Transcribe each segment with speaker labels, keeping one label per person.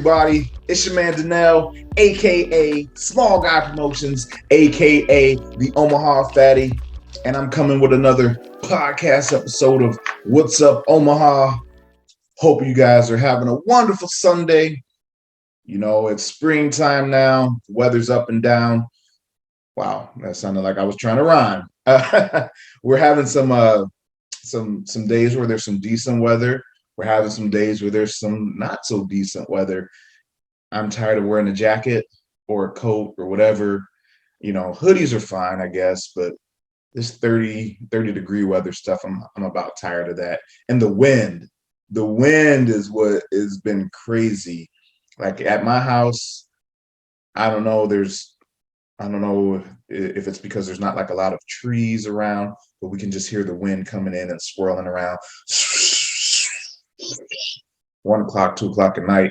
Speaker 1: everybody? It's your man Danelle, aka Small Guy Promotions, aka the Omaha Fatty, and I'm coming with another podcast episode of What's Up Omaha. Hope you guys are having a wonderful Sunday. You know, it's springtime now, weather's up and down. Wow, that sounded like I was trying to rhyme. We're having some days where there's some decent weather. We're having some days where there's some not so decent weather. I'm tired of wearing a jacket or a coat or whatever. You know, hoodies are fine, I guess, but this 30 degree weather stuff, I'm about tired of that. And the wind is what has been crazy. Like at my house, I don't know, I don't know if it's because there's not like a lot of trees around, but we can just hear the wind coming in and swirling around. 1 o'clock, 2 o'clock at night,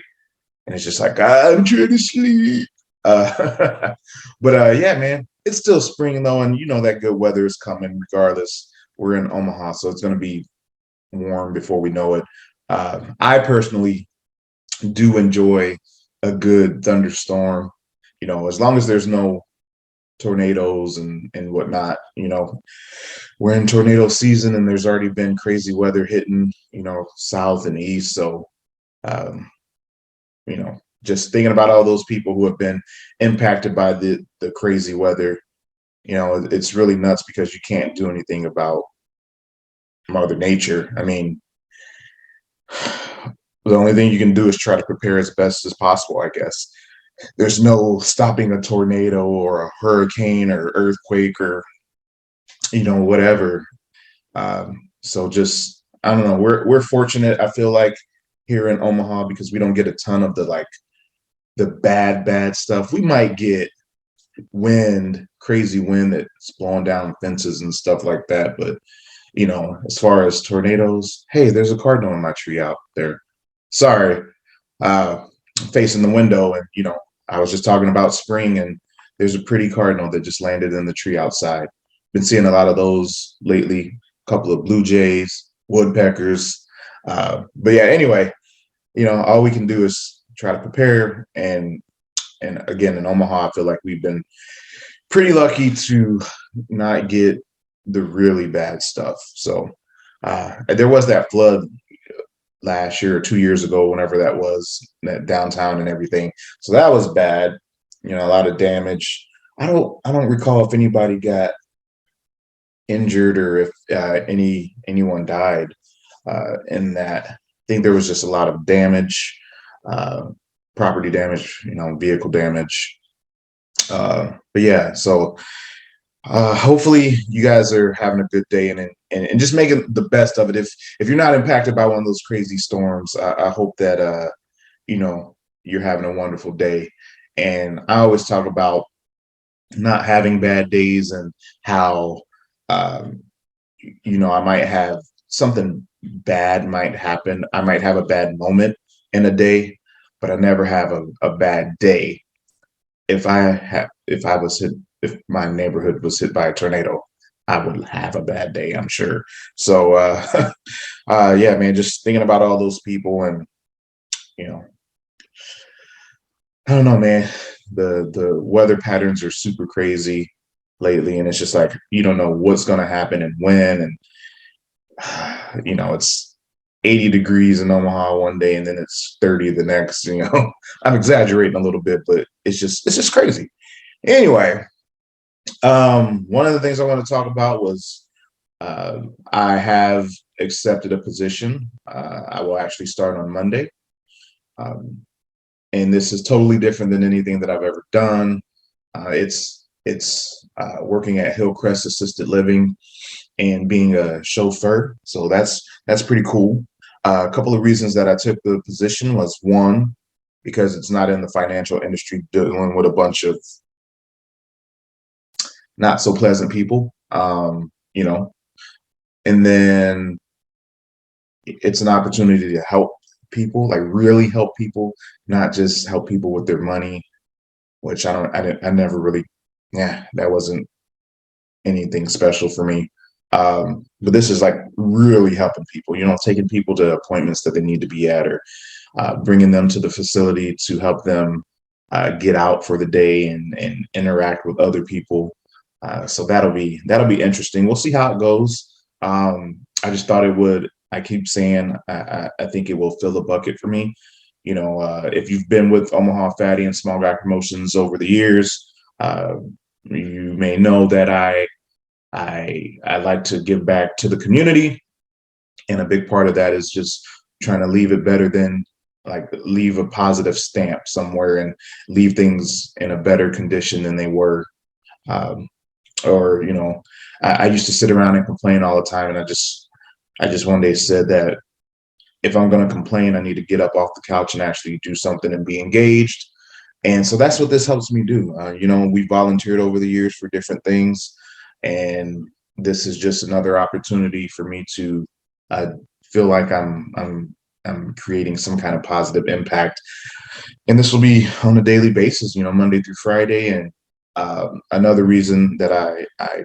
Speaker 1: and it's just like I'm trying to sleep. But yeah, man, it's still spring though, and you know that good weather is coming regardless. We're in Omaha, so it's going to be warm before we know it. I personally do enjoy a good thunderstorm. You know, as long as there's no tornadoes and whatnot. You know, we're in tornado season, and there's already been crazy weather hitting, you know, south and east. So, um, you know, just thinking about all those people who have been impacted by the crazy weather. You know, it's really nuts because you can't do anything about Mother Nature. I mean, the only thing you can do is try to prepare as best as possible, I guess. There's no stopping a tornado or a hurricane or earthquake or, you know, whatever. So just, I don't know. We're fortunate, I feel like, here in Omaha because we don't get a ton of the bad stuff. We might get crazy wind that's blowing down fences and stuff like that. But, you know, as far as tornadoes, hey, there's a cardinal in my tree out there. Sorry, facing the window, and you know, I was just talking about spring, and there's a pretty cardinal that just landed in the tree outside. Been seeing a lot of those lately. A couple of blue jays, woodpeckers. But yeah, anyway, you know, all we can do is try to prepare. And again, in Omaha, I feel like we've been pretty lucky to not get the really bad stuff. So there was that flood last year or 2 years ago, whenever that was, that downtown and everything. So that was bad. You know, a lot of damage. I don't recall if anybody got injured or if anyone died in that. I think there was just a lot of damage, uh, property damage, you know, vehicle damage. But yeah, so hopefully you guys are having a good day and just making the best of it. If you're not impacted by one of those crazy storms, I hope that you know, you're having a wonderful day. And I always talk about not having bad days and how um, you know, I might have something bad might happen. I might have a bad moment in a day, but I never have a bad day. If I was hit, if my neighborhood was hit by a tornado, I would have a bad day, I'm sure. So yeah, man, just thinking about all those people, and you know, I don't know, man. The weather patterns are super crazy lately, and it's just like you don't know what's gonna happen and when, and you know, it's 80 degrees in Omaha one day and then it's 30 the next, you know. I'm exaggerating a little bit, but it's just crazy. Anyway, one of the things I want to talk about was I have accepted a position. I will actually start on Monday. Um, and this is totally different than anything that I've ever done. It's working at Hillcrest Assisted Living and being a chauffeur. So that's pretty cool. A couple of reasons that I took the position was one, because it's not in the financial industry dealing with a bunch of not so pleasant people, you know, and then it's an opportunity to help people, like really help people, not just help people with their money, which I never really, yeah, that wasn't anything special for me. But this is like really helping people, you know, taking people to appointments that they need to be at, or bringing them to the facility to help them get out for the day and interact with other people. So that'll be interesting. We'll see how it goes. I just thought it would. I keep saying I think it will fill a bucket for me. If you've been with Omaha Fatty and Small Guy Promotions over the years, uh, you may know that I like to give back to the community, and a big part of that is just trying to leave it better than like leave a positive stamp somewhere and leave things in a better condition than they were. Um, or I used to sit around and complain all the time, and I just one day said that if I'm going to complain, I need to get up off the couch and actually do something and be engaged. And so that's what this helps me do. We volunteered over the years for different things, and this is just another opportunity for me to uh, feel like I'm creating some kind of positive impact. And this will be on a daily basis, Monday through Friday. And another reason that I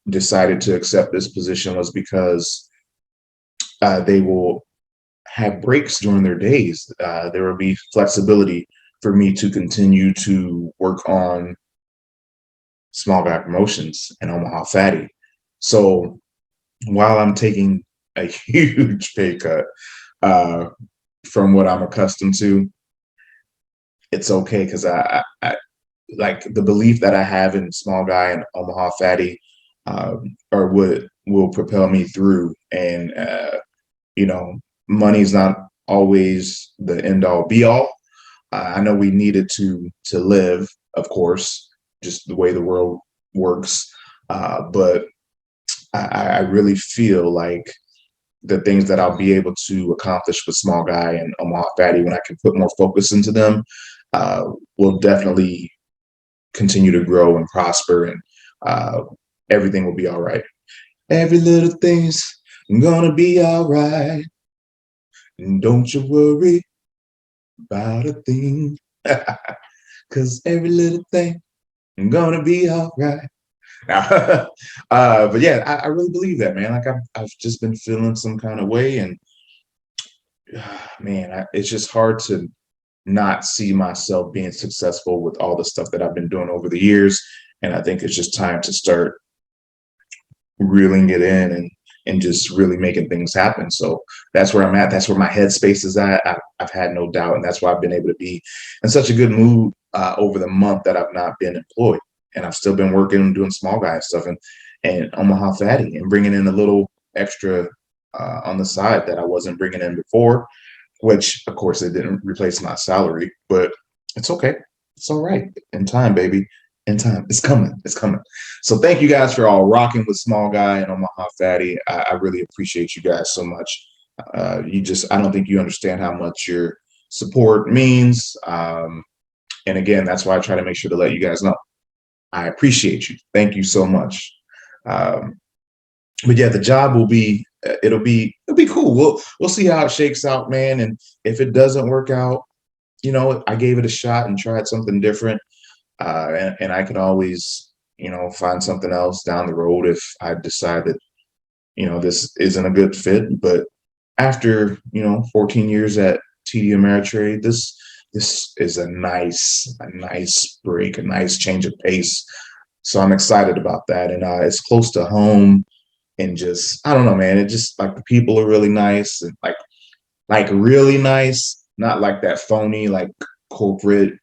Speaker 1: decided to accept this position was because they will have breaks during their days. There will be flexibility for me to continue to work on Small Guy Promotions and Omaha Fatty. So while I'm taking a huge pay cut uh, from what I'm accustomed to, it's okay because I like the belief that I have in Small Guy and Omaha Fatty, or what will propel me through. And you know, money's not always the end all be all. I know we need it to live, of course, just the way the world works. But I really feel like the things that I'll be able to accomplish with Small Guy and Omaha Fatty when I can put more focus into them uh, will definitely continue to grow and prosper, and uh, everything will be all right. Every little thing's gonna be all right. And don't you worry about a thing, cause every little thing gonna be all right. But yeah, I really believe that, man. Like I've just been feeling some kind of way, and man, it's just hard to not see myself being successful with all the stuff that I've been doing over the years. And I think it's just time to start reeling it in and just really making things happen. So that's where I'm at. That's where my headspace is at. I've had no doubt, and that's why I've been able to be in such a good mood over the month that I've not been employed, and I've still been working and doing Small Guy stuff and Omaha Fatty and bringing in a little extra on the side that I wasn't bringing in before, which of course it didn't replace my salary, but it's okay. It's all right. In time, baby. In time. It's coming. It's coming. So thank you guys for all rocking with Small Guy and Omaha Fatty. I really appreciate you guys so much. I don't think you understand how much your support means. And again, that's why I try to make sure to let you guys know. I appreciate you. Thank you so much. Um, but yeah, the job will be it'll be cool. We'll see how it shakes out, man. And if it doesn't work out, I gave it a shot and tried something different. And I can always, find something else down the road if I decide that, this isn't a good fit. But after, 14 years at TD Ameritrade, this is a nice break, a nice change of pace. So I'm excited about that. And it's close to home, and just, I don't know, man. It just like the people are really nice, and like really nice, not like that phony, like corporate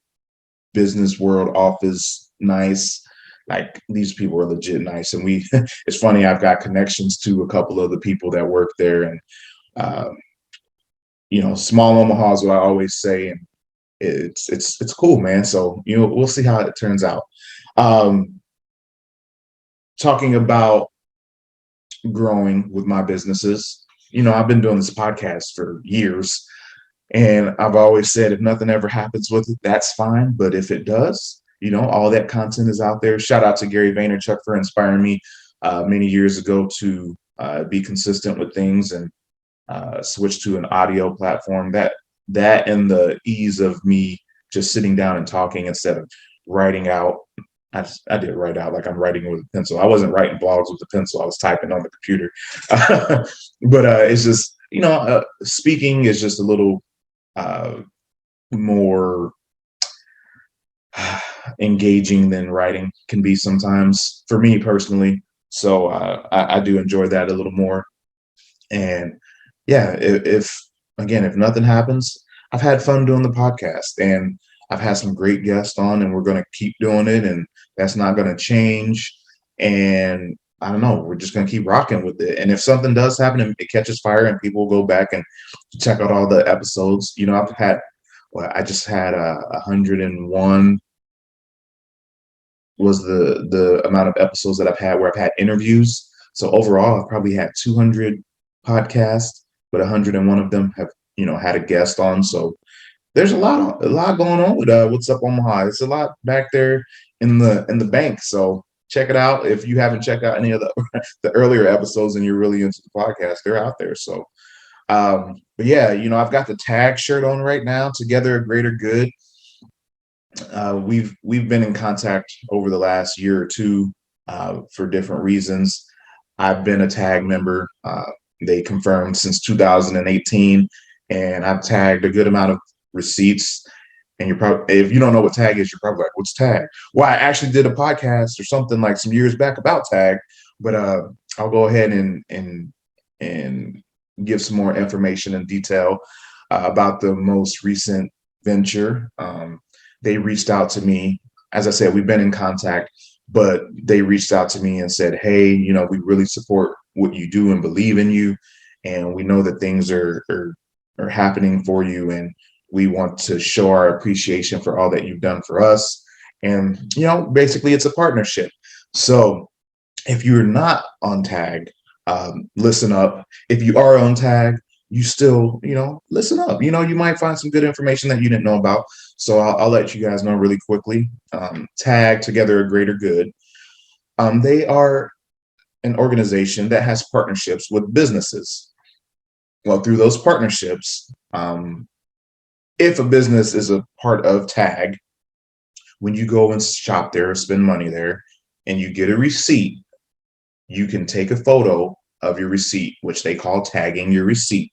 Speaker 1: business world office nice. Like these people are legit nice, and it's funny, I've got connections to a couple of the people that work there. And um, small Omaha is what I always say, and it's cool, man. So we'll see how it turns out. um Talking about growing with my businesses, I've been doing this podcast for years, and I've always said if nothing ever happens with it, that's fine. But if it does, all that content is out there. Shout out to Gary Vaynerchuk for inspiring me many years ago to be consistent with things and switch to an audio platform. That and the ease of me just sitting down and talking instead of writing out. I did write out like I'm writing with a pencil. I wasn't writing blogs with a pencil. I was typing on the computer. But it's just, speaking is just a little uh, more engaging than writing can be sometimes for me personally. So I do enjoy that a little more. And yeah, if again, if nothing happens, I've had fun doing the podcast, and I've had some great guests on, and we're going to keep doing it, and that's not going to change. And I don't know, we're just going to keep rocking with it. And if something does happen and it catches fire and people go back and check out all the episodes, well, I just had 101 was the amount of episodes that I've had where I've had interviews. So overall, I've probably had 200 podcasts, but 101 of them have had a guest on. So there's a lot going on with What's Up Omaha. It's a lot back there in the bank. So check it out if you haven't checked out any of the the earlier episodes and you're really into the podcast. They're out there. So but yeah, I've got the tag shirt on right now. Together a greater good. We've been in contact over the last year or two for different reasons. I've been a tag member. They confirmed since 2018, and I've tagged a good amount of receipts. And you're probably, if you don't know what tag is, you're probably like, "What's tag?" Well, I actually did a podcast or something like some years back about tag, but I'll go ahead and give some more information and detail about the most recent venture. They reached out to me. As I said, we've been in contact, but they reached out to me and said, "Hey, we really support what you do and believe in you, and we know that things are happening for you, and we want to show our appreciation for all that you've done for us." And basically, it's a partnership. So if you're not on tag, listen up. If you are on tag, you still, listen up. You might find some good information that you didn't know about. So I'll let you guys know really quickly. Tag Together a Greater Good. They are an organization that has partnerships with businesses. Well, through those partnerships, if a business is a part of Tag, when you go and shop there or spend money there and you get a receipt, you can take a photo of your receipt, which they call tagging your receipt.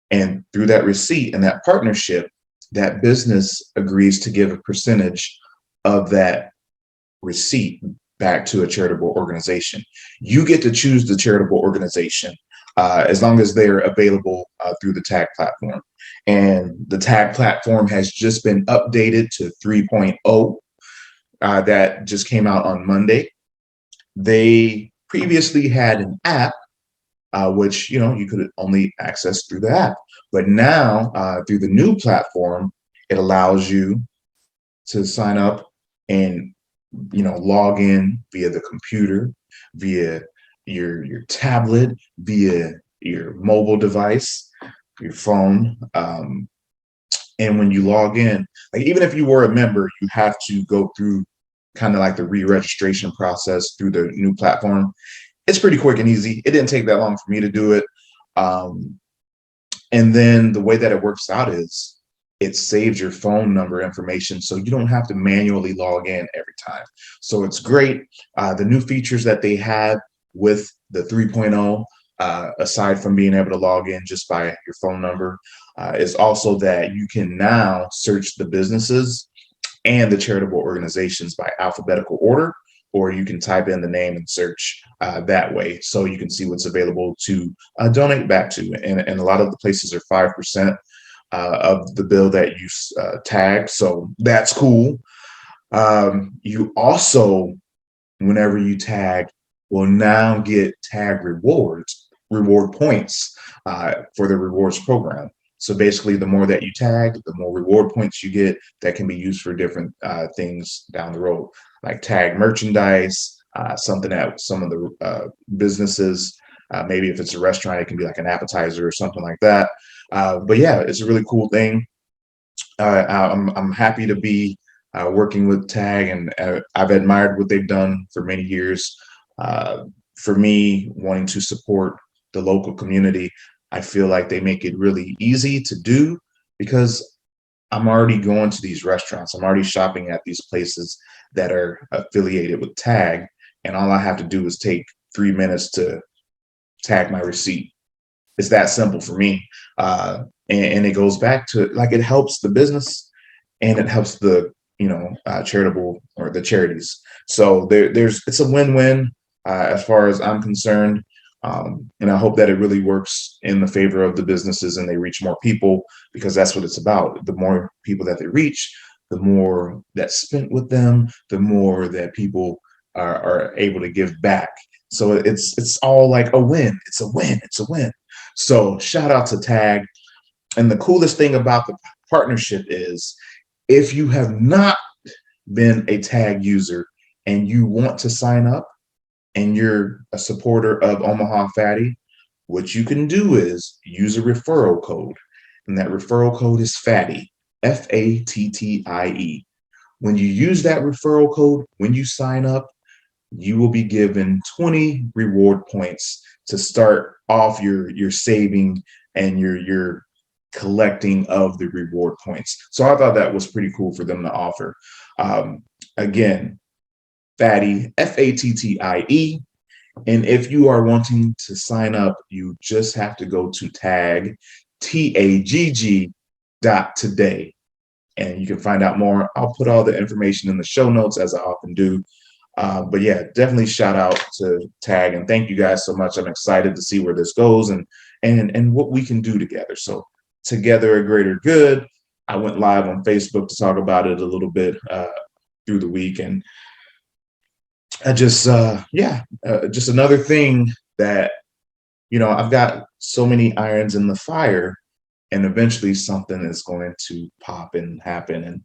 Speaker 1: And through that receipt and that partnership, that business agrees to give a percentage of that receipt back to a charitable organization. You get to choose the charitable organization as long as they're available through the tag platform. And the tag platform has just been updated to 3.0. That just came out on Monday. They previously had an app, which you could only access through the app. But now, through the new platform, it allows you to sign up and log in via the computer, via your tablet, via your mobile device, your phone. And when you log in, like even if you were a member, you have to go through kind of like the re-registration process through the new platform. It's pretty quick and easy. It didn't take that long for me to do it. And then the way that it works out is it saves your phone number information, so you don't have to manually log in every time. So it's great. The new features that they have with the 3.0, aside from being able to log in just by your phone number, is also that you can now search the businesses and the charitable organizations by alphabetical order, or you can type in the name and search that way, so you can see what's available to donate back to. And a lot of the places are 5% of the bill that you tag, so that's cool. You also, whenever you tag, will now get tag reward points for the rewards program. So basically, the more that you tag, the more reward points you get that can be used for different things down the road, like tag merchandise, something that some of the businesses, maybe if it's a restaurant, it can be like an appetizer or something like that. But yeah, it's a really cool thing. I'm happy to be working with Tag, and I've admired what they've done for many years. For me, wanting to support the local community, I feel like they make it really easy to do because I'm already going to these restaurants. I'm already shopping at these places that are affiliated with Tag, and all I have to do is take 3 minutes to tag my receipt. It's that simple for me. And it goes back to like it helps the business and it helps the charitable or the charities. So there's it's a win-win as far as I'm concerned. And I hope that it really works in the favor of the businesses and they reach more people because that's what it's about. The more people that they reach, the more that's spent with them, the more that people are able to give back. So it's all like a win. It's a win. It's a win. So shout out to Tag. And the coolest thing about the partnership is if you have not been a Tag user and you want to sign up and you're a supporter of Omaha Fatty, what you can do is use a referral code. And that referral code is FATTIE, FATTIE. When you use that referral code, when you sign up, you will be given 20 reward points to start off your saving and your collecting of the reward points. So I thought that was pretty cool for them to offer. Again, Fattie, FATTIE. And if you are wanting to sign up, you just have to go to tagg.today. And you can find out more. I'll put all the information in the show notes as I often do. But yeah, definitely shout out to Tag and thank you guys so much. I'm excited to see where this goes and what we can do together. So together a greater good. I went live on Facebook to talk about it a little bit through the week, and I just just another thing that I've got so many irons in the fire and eventually something is going to pop and happen, and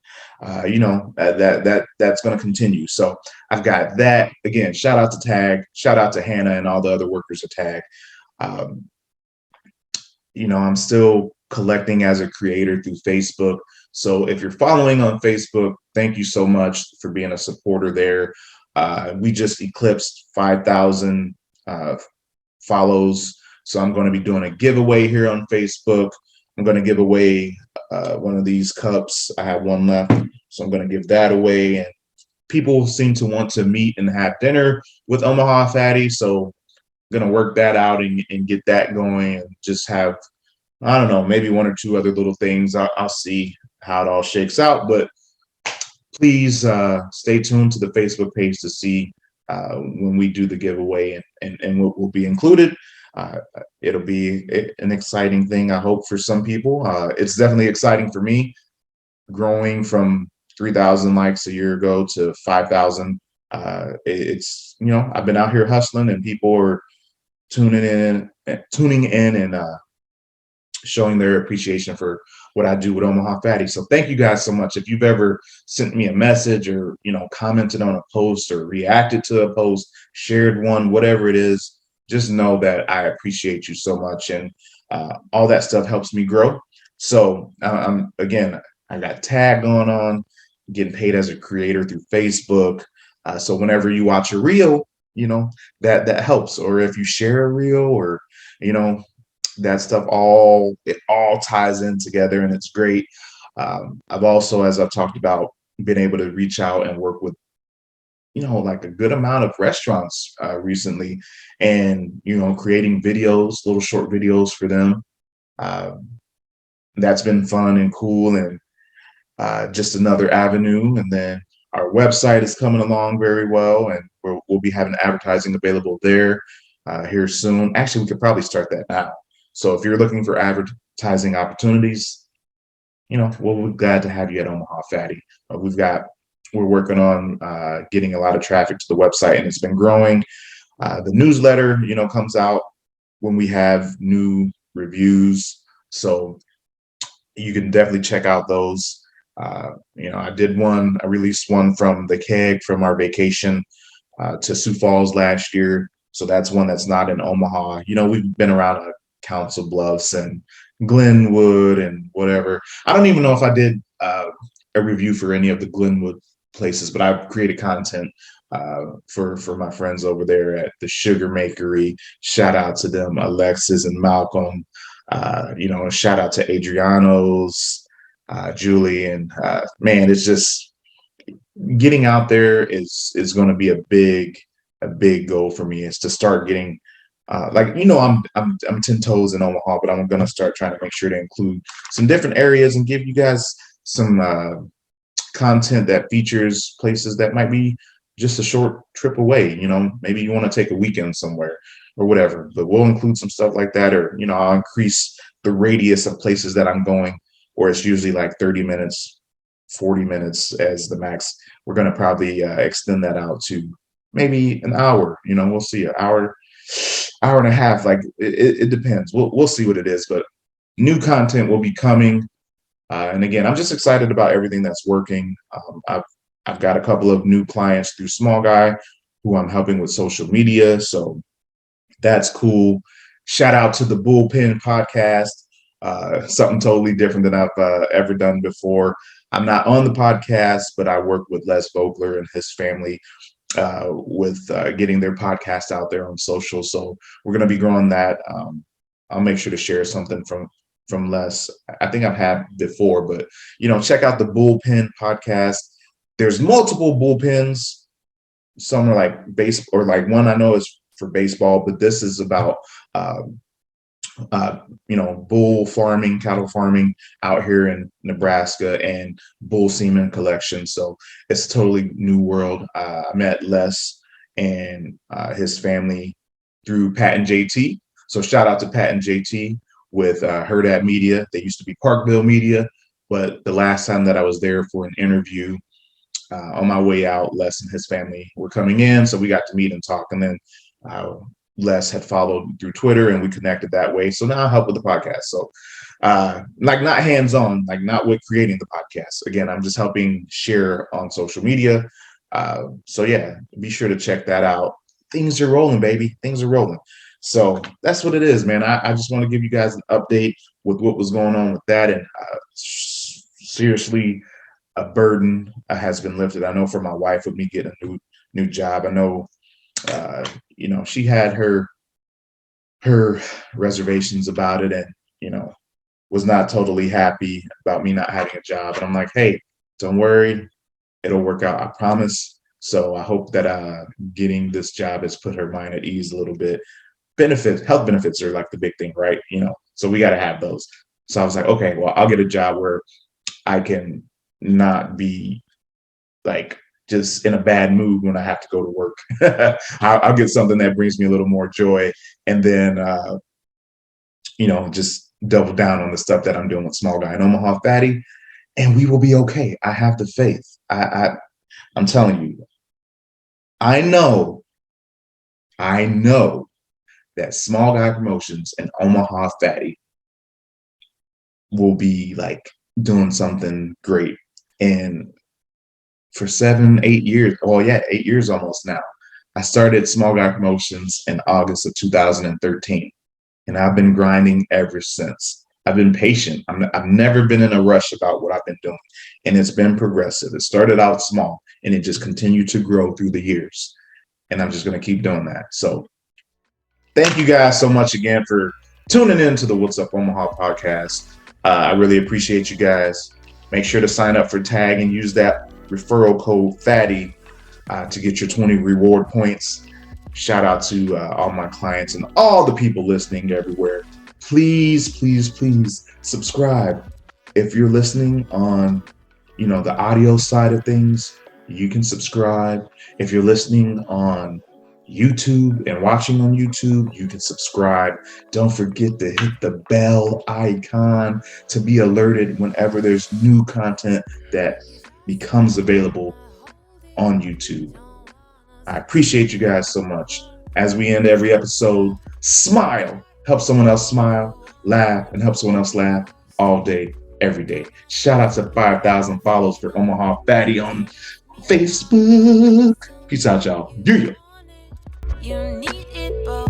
Speaker 1: that's going to continue. So I've got that. Again, shout out to Tag, shout out to Hannah and all the other workers of Tag. um, I'm still collecting as a creator through Facebook. So if you're following on Facebook, thank you so much for being a supporter there. We just eclipsed 5,000 follows, so I'm going to be doing a giveaway here on Facebook. I'm going to give away one of these cups. I have one left, so I'm going to give that away. And people seem to want to meet and have dinner with Omaha Fatty, so I'm going to work that out and get that going and just have, I don't know, maybe one or two other little things. I'll see how it all shakes out, but please stay tuned to the Facebook page to see when we do the giveaway and what will be included. It'll be an exciting thing, I hope, for some people. It's definitely exciting for me, growing from 3,000 likes a year ago to 5,000. It's, I've been out here hustling and people are tuning in and showing their appreciation for what I do with Omaha Fatty. So thank you guys so much. If you've ever sent me a message or, commented on a post or reacted to a post, shared one, whatever it is, just know that I appreciate you so much. And all that stuff helps me grow. So again, I got Tag going on, getting paid as a creator through Facebook. So whenever you watch a reel, that helps. Or if you share a reel or, that stuff it all ties in together and it's great. I've also, as I've talked about, been able to reach out and work with like a good amount of restaurants recently, and creating videos, little short videos for them. That's been fun and cool, and just another avenue. And then our website is coming along very well, and we'll be having advertising available there here soon. Actually, we could probably start that now. So if you're looking for advertising opportunities, we're glad to have you at Omaha Fatty. We're working on getting a lot of traffic to the website, and it's been growing. The newsletter, comes out when we have new reviews, so you can definitely check out those. I released one from the keg from our vacation to Sioux Falls last year. So that's one that's not in Omaha. We've been around Council Bluffs and Glenwood and whatever. I don't even know if I did a review for any of the Glenwood places, but I've created content for my friends over there at the Sugar Makery. Shout out to them, Alexis and Malcolm. Shout out to Adriano's, Julie, and man, it's just getting out there is going to be a big goal for me. Is to start getting Like, I'm 10 toes in Omaha, but I'm gonna start trying to make sure to include some different areas and give you guys some content that features places that might be just a short trip away. Maybe you want to take a weekend somewhere or whatever, but we'll include some stuff like that, or I'll increase the radius of places that I'm going, where it's usually like 30 minutes, 40 minutes as the max. We're going to probably extend that out to maybe an hour. We'll see, an hour and a half. Like it depends. We'll see what it is, but new content will be coming. And again, I'm just excited about everything that's working. I've got a couple of new clients through Small Guy who I'm helping with social media, so that's cool. Shout out to the Bullpen podcast, something totally different than I've ever done before. I'm not on the podcast, but I work with Les Vogler and his family with getting their podcast out there on social. So we're going to be growing that. I'll make sure to share something from Les. I think I've had before, but check out the Bullpen podcast. There's multiple bullpens. Some are like base, or like one I know is for baseball, but this is about bull farming, cattle farming out here in Nebraska, and bull semen collection. So it's a totally new world. I met Les and his family through Pat and JT. So shout out to Pat and JT with Herd at Media. They used to be Parkville Media, but the last time that I was there for an interview, on my way out, Les and his family were coming in, so we got to meet and talk. And then Les had followed through Twitter, and we connected that way. So now I help with the podcast. So like not hands-on, like not with creating the podcast. Again, I'm just helping share on social media. So yeah, be sure to check that out. Things are rolling, baby. Things are rolling. So that's what it is, man. I just want to give you guys an update with what was going on with that. And seriously, a burden has been lifted. I know for my wife, with me getting a new job, I know, she had her reservations about it, and was not totally happy about me not having a job. And I'm like, hey, don't worry, it'll work out, I promise. So I hope that getting this job has put her mind at ease a little bit. Health benefits are like the big thing, right? So we got to have those. So I was like, okay, well, I'll get a job where I can not be like just in a bad mood when I have to go to work. I'll get something that brings me a little more joy, and then just double down on the stuff that I'm doing with Small Guy and Omaha Fatty, and we will be okay. I have the faith. I'm telling you, I know that Small Guy Promotions and Omaha Fatty will be like doing something great. And for 7-8 years, 8 years almost now, I started Small Guy Promotions in August of 2013, and I've been grinding ever since. I've been patient. I've never been in a rush about what I've been doing, and it's been progressive. It started out small, and it just continued to grow through the years, and I'm just going to keep doing that. So thank you guys so much again for tuning in to the What's Up Omaha podcast. I really appreciate you guys. Make sure to sign up for Tagg and use that referral code FATTY to get your 20 reward points. Shout out to all my clients and all the people listening everywhere. Please, please, please subscribe. If you're listening on, the audio side of things, you can subscribe. If you're listening on YouTube and watching on YouTube, you can subscribe. Don't forget to hit the bell icon to be alerted whenever there's new content that becomes available on YouTube. I appreciate you guys so much. As we end every episode, smile, help someone else smile, laugh, and help someone else laugh all day, every day. Shout out to 5,000 follows for Omaha Fatty on Facebook. Peace out, y'all. Yeah. You need it both.